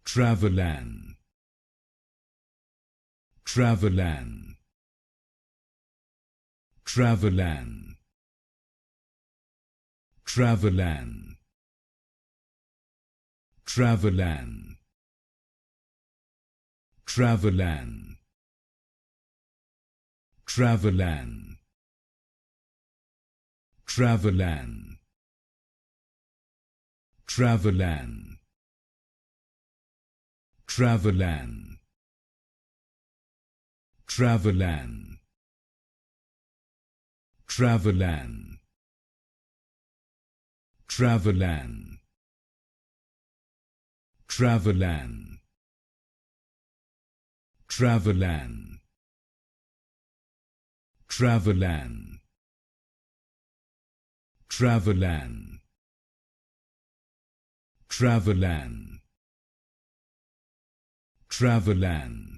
Travelan, Travelan, Travelan, Travelan, Travelan, Travelan, Travelan, Travelan, Travelan, Travelan, Travelan, Travelan, Travelan, Travelan, Travelan, Travelan, Travelan, Travelan, Travelan,